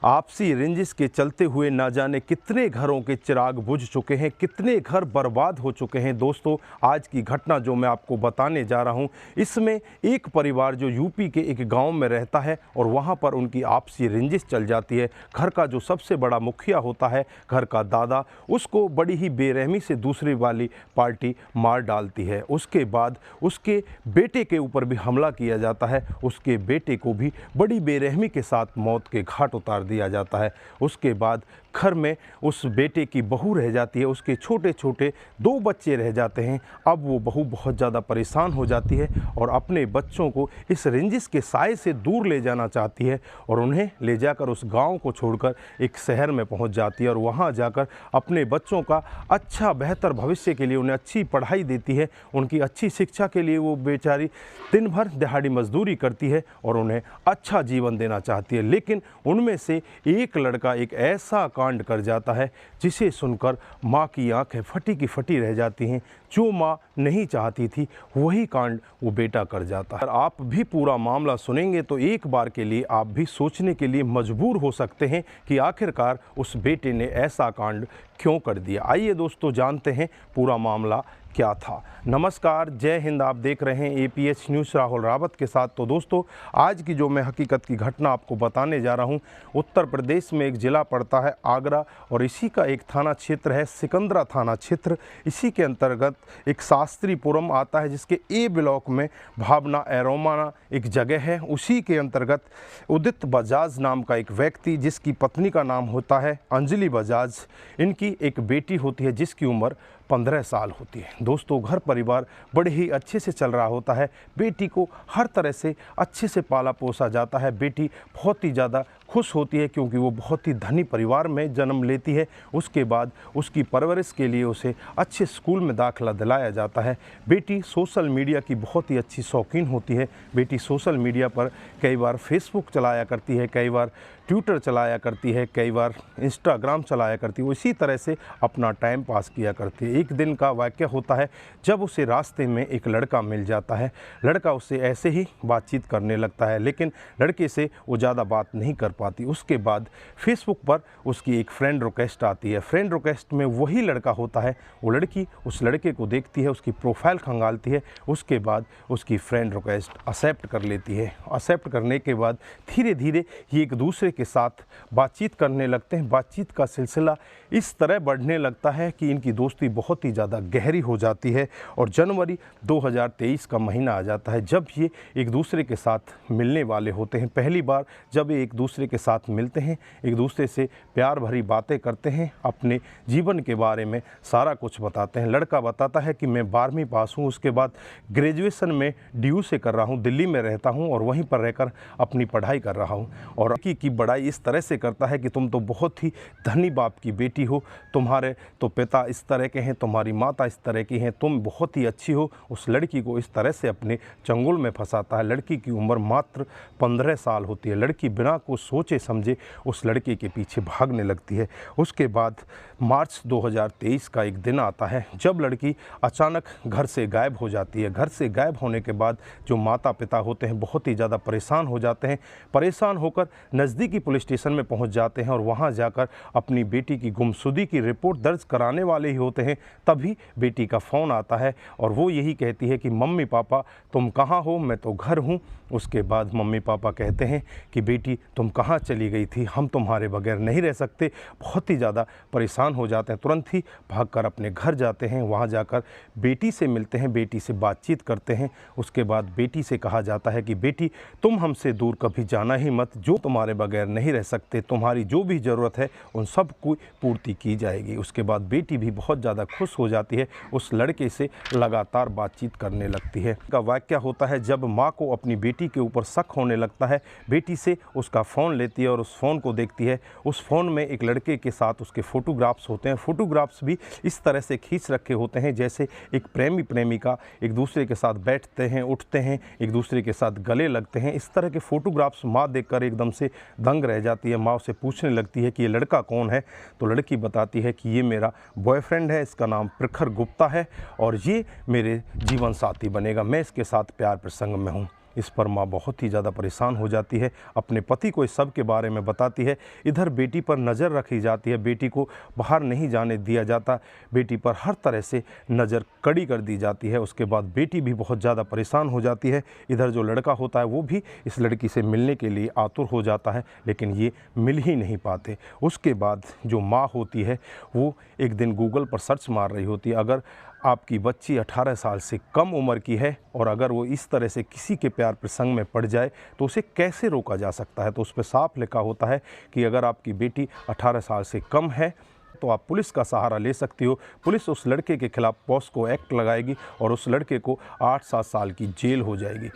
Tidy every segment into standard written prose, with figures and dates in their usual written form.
आपसी रंजिश के चलते हुए ना जाने कितने घरों के चिराग बुझ चुके हैं, कितने घर बर्बाद हो चुके हैं। दोस्तों, आज की घटना जो मैं आपको बताने जा रहा हूं, इसमें एक परिवार जो यूपी के एक गांव में रहता है और वहां पर उनकी आपसी रंजिश चल जाती है। घर का जो सबसे बड़ा मुखिया होता है, घर का दादा, उसको बड़ी ही बेरहमी से दूसरी वाली पार्टी मार डालती है। उसके बाद उसके बेटे के ऊपर भी हमला किया जाता है। उसके बेटे को भी बड़ी बेरहमी के साथ मौत के घाट उतार दिया जाता है। उसके बाद घर में उस बेटे की बहू रह जाती है, उसके छोटे छोटे 2 बच्चे रह जाते हैं। अब वो बहू बहुत ज़्यादा परेशान हो जाती है और अपने बच्चों को इस रंजिश के साए से दूर ले जाना चाहती है और उन्हें ले जाकर उस गांव को छोड़कर एक शहर में पहुंच जाती है और वहां जाकर अपने बच्चों का अच्छा बेहतर भविष्य के लिए उन्हें अच्छी पढ़ाई देती है। उनकी अच्छी शिक्षा के लिए वो बेचारी दिन भर दिहाड़ी मजदूरी करती है और उन्हें अच्छा जीवन देना चाहती है। लेकिन उनमें से एक लड़का एक ऐसा कांड कर जाता है जिसे सुनकर माँ की आंखें फटी की फटी रह जाती हैं। जो माँ नहीं चाहती थी वही कांड वो बेटा कर जाता है। आप भी पूरा मामला सुनेंगे तो एक बार के लिए आप भी सोचने के लिए मजबूर हो सकते हैं कि आखिरकार उस बेटे ने ऐसा कांड क्यों कर दिया। आइए दोस्तों, जानते हैं पूरा मामला क्या था। नमस्कार, जय हिंद। आप देख रहे हैं APH न्यूज़ राहुल रावत के साथ। तो दोस्तों, आज की जो मैं हकीकत की घटना आपको बताने जा रहा हूं, उत्तर प्रदेश में एक ज़िला पड़ता है आगरा और इसी का एक थाना क्षेत्र है सिकंदरा थाना क्षेत्र। इसी के अंतर्गत एक शास्त्रीपुरम आता है जिसके A ब्लॉक में भावना एरोमा एक जगह है। उसी के अंतर्गत उदित बजाज नाम का एक व्यक्ति, जिसकी पत्नी का नाम होता है अंजलि बजाज, इनकी एक बेटी होती है जिसकी उम्र 15 साल होती है। दोस्तों, घर परिवार बड़े ही अच्छे से चल रहा होता है। बेटी को हर तरह से अच्छे से पाला पोसा जाता है। बेटी बहुत ही ज़्यादा खुश होती है क्योंकि वो बहुत ही धनी परिवार में जन्म लेती है। उसके बाद उसकी परवरिश के लिए उसे अच्छे स्कूल में दाखिला दिलाया जाता है। बेटी सोशल मीडिया की बहुत ही अच्छी शौकीन होती है। बेटी सोशल मीडिया पर कई बार फेसबुक चलाया करती है, कई बार ट्विटर चलाया करती है, कई बार इंस्टाग्राम चलाया करती है। वो इसी तरह से अपना टाइम पास किया करती है। एक दिन का वाक़या होता है जब उसे रास्ते में एक लड़का मिल जाता है। लड़का उससे ऐसे ही बातचीत करने लगता है, लेकिन लड़के से वो ज़्यादा बात नहीं कर पाती। उसके बाद फेसबुक पर उसकी एक फ्रेंड रिक्वेस्ट आती है। फ्रेंड रिक्वेस्ट में वही लड़का होता है। वो लड़की उस लड़के को देखती है, उसकी प्रोफाइल खंगालती है। उसके बाद उसकी फ्रेंड रिक्वेस्ट एक्सेप्ट कर लेती है। एक्सेप्ट करने के बाद धीरे धीरे ये एक दूसरे के साथ बातचीत करने लगते हैं। बातचीत का सिलसिला इस तरह बढ़ने लगता है कि इनकी दोस्ती बहुत ही ज़्यादा गहरी हो जाती है और जनवरी 2023 का महीना आ जाता है जब ये एक दूसरे के साथ मिलने वाले होते हैं। पहली बार जब ये एक दूसरे के साथ मिलते हैं, एक दूसरे से प्यार भरी बातें करते हैं, अपने जीवन के बारे में सारा कुछ बताते हैं। लड़का बताता है कि मैं 12वीं पास हूँ, उसके बाद ग्रेजुएशन में DU से कर रहा हूँ, दिल्ली में रहता हूँ और वहीं पर रहकर अपनी पढ़ाई कर रहा हूँ। और लड़की की बड़ाई इस तरह से करता है कि तुम तो बहुत ही धनी बाप की बेटी हो, तुम्हारे तो पिता इस तरह के हैं, तुम्हारी माता इस तरह की हैं, तुम बहुत ही अच्छी हो। उस लड़की को इस तरह से अपने चंगुल में फंसाता है। लड़की की उम्र मात्र 15 साल होती है। लड़की बिना कुछ सोचे समझे उस लड़के के पीछे भागने लगती है। उसके बाद मार्च 2023 का एक दिन आता है जब लड़की अचानक घर से गायब हो जाती है। घर से गायब होने के बाद जो माता पिता होते हैं बहुत ही ज़्यादा परेशान हो जाते हैं। परेशान होकर नज़दीकी पुलिस स्टेशन में पहुंच जाते हैं और वहां जाकर अपनी बेटी की गुमशुदगी की रिपोर्ट दर्ज कराने वाले ही होते हैं। तभी बेटी का फ़ोन आता है और वो यही कहती है कि मम्मी पापा तुम कहाँ हो, मैं तो घर हूँ। उसके बाद मम्मी पापा कहते हैं कि बेटी तुम कहाँ चली गई थी, हम तुम्हारे बगैर नहीं रह सकते। बहुत ही ज़्यादा परेशान हो जाते हैं, तुरंत ही भागकर अपने घर जाते हैं। वहाँ जाकर बेटी से मिलते हैं, बेटी से बातचीत करते हैं। उसके बाद बेटी से कहा जाता है कि बेटी तुम हमसे दूर कभी जाना ही मत, जो तुम्हारे बगैर नहीं रह सकते, तुम्हारी जो भी ज़रूरत है उन सब की पूर्ति की जाएगी। उसके बाद बेटी भी बहुत ज़्यादा खुश हो जाती है, उस लड़के से लगातार बातचीत करने लगती है। का वाक़या होता है जब माँ को अपनी बेटी के ऊपर शक होने लगता है। बेटी से उसका फ़ोन लेती है और उस फ़ोन को देखती है। उस फ़ोन में एक लड़के के साथ उसके फ़ोटोग्राफ्स होते हैं। फ़ोटोग्राफ्स भी इस तरह से खींच रखे होते हैं जैसे एक प्रेमी प्रेमिका एक दूसरे के साथ बैठते हैं, उठते हैं, एक दूसरे के साथ गले लगते हैं। इस तरह के फ़ोटोग्राफ्स माँ देखकर एकदम से दंग रह जाती है। माँ उसे पूछने लगती है कि ये लड़का कौन है। तो लड़की बताती है कि ये मेरा बॉयफ्रेंड है, इसका नाम प्रखर गुप्ता है और ये मेरे जीवन साथी बनेगा, मैं इसके साथ प्यार प्रसंग में हूँ। इस पर माँ बहुत ही ज़्यादा परेशान हो जाती है, अपने पति को इस सब के बारे में बताती है। इधर बेटी पर नज़र रखी जाती है, बेटी को बाहर नहीं जाने दिया जाता, बेटी पर हर तरह से नज़र कड़ी कर दी जाती है। उसके बाद बेटी भी बहुत ज़्यादा परेशान हो जाती है। इधर जो लड़का होता है वो भी इस लड़की से मिलने के लिए आतुर हो जाता है, लेकिन ये मिल ही नहीं पाते। उसके बाद जो माँ होती है वो एक दिन गूगल पर सर्च मार रही होती है, अगर आपकी बच्ची 18 साल से कम उम्र की है और अगर वो इस तरह से किसी के प्यार प्रसंग में पड़ जाए तो उसे कैसे रोका जा सकता है। तो उस पर साफ लिखा होता है कि अगर आपकी बेटी 18 साल से कम है तो आप पुलिस का सहारा ले सकती हो। पुलिस उस लड़के के खिलाफ पॉस्को एक्ट लगाएगी और उस लड़के को 8-7 साल की जेल हो जाएगी।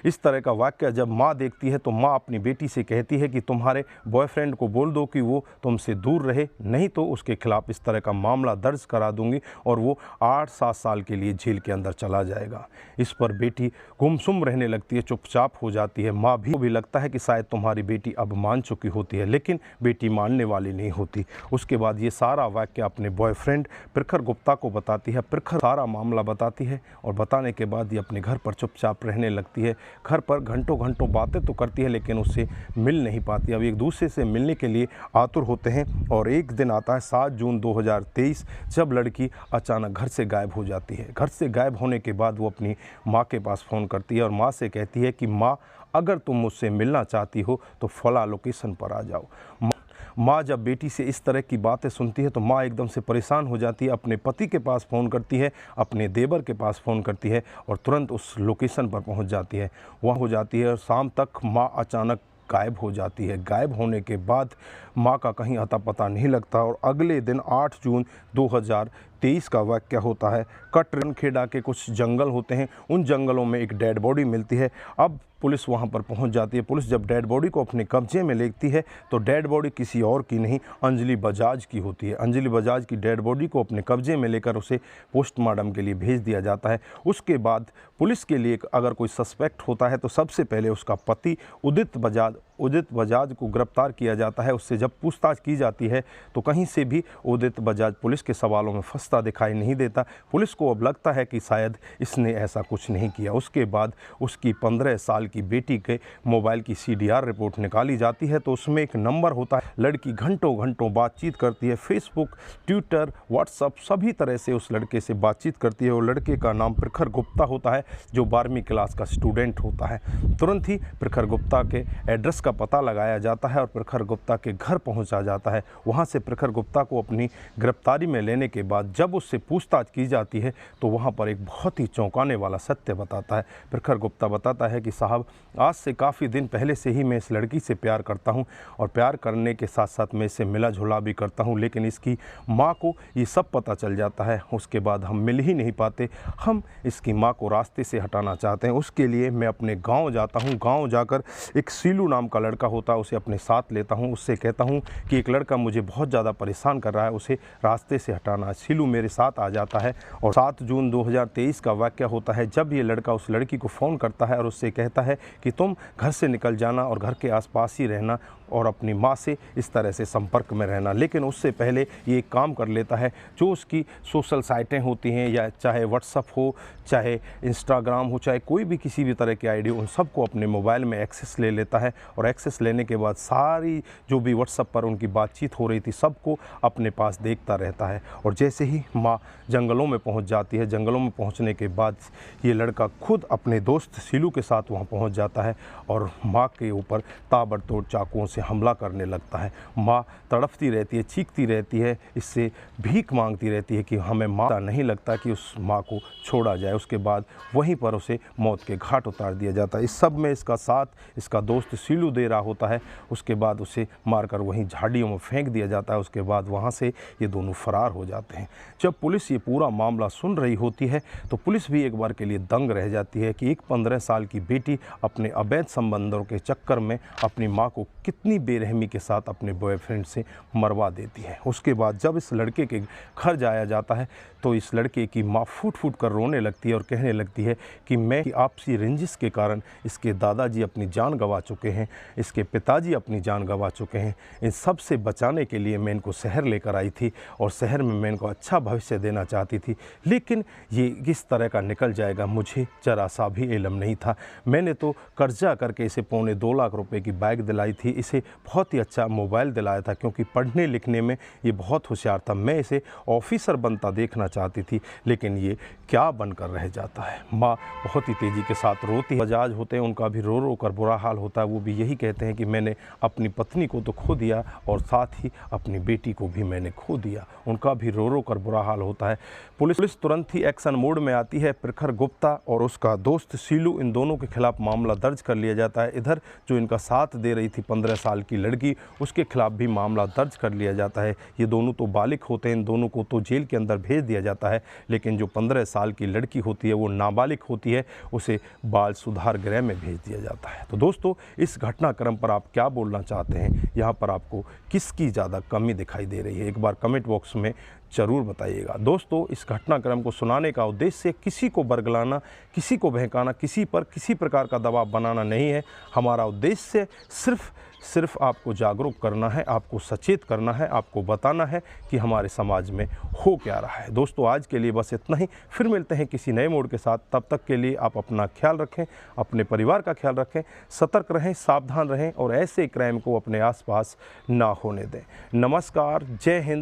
इस तरह का वाक़या जब माँ देखती है तो माँ अपनी बेटी से कहती है कि तुम्हारे बॉयफ्रेंड को बोल दो कि वो तुमसे दूर रहे, नहीं तो उसके खिलाफ़ इस तरह का मामला दर्ज करा दूंगी और वो 8-7 साल के लिए जेल के अंदर चला जाएगा। इस पर बेटी गुमसुम रहने लगती है, चुपचाप हो जाती है। माँ भी लगता है कि शायद तुम्हारी बेटी अब मान चुकी होती है, लेकिन बेटी मानने वाली नहीं होती। उसके बाद ये सारा वाक़या अपने बॉयफ्रेंड प्रखर गुप्ता को बताती है। प्रखर सारा मामला बताती है और बताने के बाद ये अपने घर पर चुपचाप रहने लगती है। घर पर घंटों घंटों बातें तो करती है लेकिन उससे मिल नहीं पाती। अब एक दूसरे से मिलने के लिए आतुर होते हैं और एक दिन आता है 7 जून 2023 जब लड़की अचानक घर से गायब हो जाती है। घर से गायब होने के बाद वो अपनी माँ के पास फ़ोन करती है और माँ से कहती है कि माँ, अगर तुम मुझसे मिलना चाहती हो तो फला लोकेशन पर आ जाओ। माँ जब बेटी से इस तरह की बातें सुनती है तो माँ एकदम से परेशान हो जाती है, अपने पति के पास फ़ोन करती है, अपने देवर के पास फ़ोन करती है और तुरंत उस लोकेशन पर पहुँच जाती है। वहाँ हो जाती है और शाम तक माँ अचानक गायब हो जाती है। गायब होने के बाद माँ का कहीं अता पता नहीं लगता और अगले दिन 8 जून 2023 का वाक़या होता है। कटरनखेड़ा के कुछ जंगल होते हैं, उन जंगलों में एक डेड बॉडी मिलती है। अब पुलिस वहां पर पहुंच जाती है। पुलिस जब डेड बॉडी को अपने कब्जे में लेती है तो डेड बॉडी किसी और की नहीं, अंजलि बजाज की होती है। अंजलि बजाज की डेड बॉडी को अपने कब्जे में लेकर उसे पोस्टमार्टम के लिए भेज दिया जाता है। उसके बाद पुलिस के लिए अगर कोई सस्पेक्ट होता है तो सबसे पहले उसका पति उदित बजाज को गिरफ्तार किया जाता है। उससे जब पूछताछ की जाती है तो कहीं से भी उदित बजाज पुलिस के सवालों में फंसता दिखाई नहीं देता। पुलिस को अब लगता है कि शायद इसने ऐसा कुछ नहीं किया। उसके बाद उसकी 15 साल की बेटी के मोबाइल की CDR रिपोर्ट निकाली जाती है तो उसमें एक नंबर होता है। लड़की घंटों घंटों बातचीत करती है, फेसबुक, ट्विटर, व्हाट्सअप सभी तरह से उस लड़के से बातचीत करती है। वो लड़के का नाम प्रखर गुप्ता होता है जो 12वीं क्लास का स्टूडेंट होता है। तुरंत ही प्रखर गुप्ता के एड्रेस का पता लगाया जाता है और प्रखर गुप्ता के घर पहुंचा जाता है। वहां से प्रखर गुप्ता को अपनी गिरफ्तारी में लेने के बाद जब उससे पूछताछ की जाती है तो वहां पर एक बहुत ही चौंकाने वाला सत्य बताता है। प्रखर गुप्ता बताता है कि साहब, आज से काफ़ी दिन पहले से ही मैं इस लड़की से प्यार करता हूं और प्यार करने के साथ साथ मैं इससे मिला जुला भी करता हूं, लेकिन इसकी माँ को ये सब पता चल जाता है। उसके बाद हम मिल ही नहीं पाते। हम इसकी माँ को रास्ते से हटाना चाहते हैं। उसके लिए मैं अपने गांव जाता हूं। गांव जाकर एक सीलू नाम का लड़का होता है, उसे अपने साथ लेता हूं। उससे कहता हूं कि एक लड़का मुझे बहुत ज़्यादा परेशान कर रहा है, उसे रास्ते से हटाना। सीलू मेरे साथ आ जाता है और 7 जून 2023 का वाक़या होता है जब ये लड़का उस लड़की को फ़ोन करता है और उससे कहता है कि तुम घर से निकल जाना और घर के आसपास ही रहना और अपनी माँ से इस तरह से संपर्क में रहना। लेकिन उससे पहले ये एक काम कर लेता है, जो उसकी सोशल साइटें होती हैं, या चाहे व्हाट्सअप हो, चाहे इंस्टाग्राम हो, चाहे कोई भी किसी भी तरह की आईडी, उन सबको अपने मोबाइल में एक्सेस ले लेता है और एक्सेस लेने के बाद सारी जो भी व्हाट्सअप पर उनकी बातचीत हो रही थी सबको अपने पास देखता रहता है। और जैसे ही माँ जंगलों में पहुँच जाती है, जंगलों में पहुँचने के बाद ये लड़का खुद अपने दोस्त सीलू के साथ वहाँ पहुँच जाता है और माँ के ऊपर ताबड़तोड़ चाकुओं से हमला करने लगता है। माँ तड़पती रहती है, चीखती रहती है, इससे भीख मांगती रहती है कि हमें माँ नहीं लगता कि उस माँ को छोड़ा जाए। उसके बाद वहीं पर उसे मौत के घाट उतार दिया जाता है। इस सब में इसका साथ इसका दोस्त सीलू दे रहा होता है। उसके बाद उसे मारकर वहीं झाड़ियों में फेंक दिया जाता है। उसके बाद वहाँ से ये दोनों फरार हो जाते हैं। जब पुलिस ये पूरा मामला सुन रही होती है तो पुलिस भी एक बार के लिए दंग रह जाती है कि एक 15 साल की बेटी अपने अवैध संबंधों के चक्कर में अपनी माँ को कितनी बेरहमी के साथ अपने बॉयफ्रेंड से मरवा देती है। उसके बाद जब इस लड़के के घर जाया जाता है तो तो इस लड़के की माँ फूट फूट कर रोने लगती है और कहने लगती है कि मैं आपसी रंजिश के कारण इसके दादाजी अपनी जान गंवा चुके हैं, इसके पिताजी अपनी जान गंवा चुके हैं। इन सब से बचाने के लिए मैं इनको शहर लेकर आई थी और शहर में मैं इनको अच्छा भविष्य देना चाहती थी, लेकिन ये किस तरह का निकल जाएगा मुझे ज़रा सा भी इल्म नहीं था। मैंने तो कर्जा करके इसे 2.25 लाख रुपए की बाइक दिलाई थी, इसे बहुत ही अच्छा मोबाइल दिलाया था क्योंकि पढ़ने लिखने में ये बहुत होशियार था। मैं इसे ऑफिसर बनता देखना चाहती थी, लेकिन ये क्या बनकर रह जाता है। माँ बहुत ही तेज़ी के साथ रोती है। बजाज होते हैं, उनका भी रो रो कर बुरा हाल होता है। वो भी यही कहते हैं कि मैंने अपनी पत्नी को तो खो दिया और साथ ही अपनी बेटी को भी मैंने खो दिया। उनका भी रो रो कर बुरा हाल होता है। पुलिस तुरंत ही एक्शन मोड में आती है। प्रखर गुप्ता और उसका दोस्त शीलू, इन दोनों के खिलाफ मामला दर्ज कर लिया जाता है। इधर जो इनका साथ दे रही थी 15 साल की लड़की, उसके खिलाफ भी मामला दर्ज कर लिया जाता है। ये दोनों तो बालिग होते हैं, इन दोनों को तो जेल के अंदर भेज दिया जाता है, लेकिन जो 15 साल की लड़की होती है वो नाबालिग होती है, उसे बाल सुधार गृह में भेज दिया जाता है। तो दोस्तों, इस घटनाक्रम पर आप क्या बोलना चाहते हैं? यहाँ पर आपको किसकी ज़्यादा कमी दिखाई दे रही है? एक बार कमेंट बॉक्स में ज़रूर बताइएगा। दोस्तों, इस घटनाक्रम को सुनाने का उद्देश्य किसी को बरगलाना, किसी को बहकाना, किसी पर किसी प्रकार का दबाव बनाना नहीं है। हमारा उद्देश्य सिर्फ आपको जागरूक करना है, आपको सचेत करना है, आपको बताना है कि हमारे समाज में हो क्या रहा है। दोस्तों, आज के लिए बस इतना ही। फिर मिलते हैं किसी नए मोड़ के साथ। तब तक के लिए आप अपना ख्याल रखें, अपने परिवार का ख्याल रखें, सतर्क रहें, सावधान रहें और ऐसे क्राइम को अपने आसपास ना होने दें। नमस्कार, जय हिंद।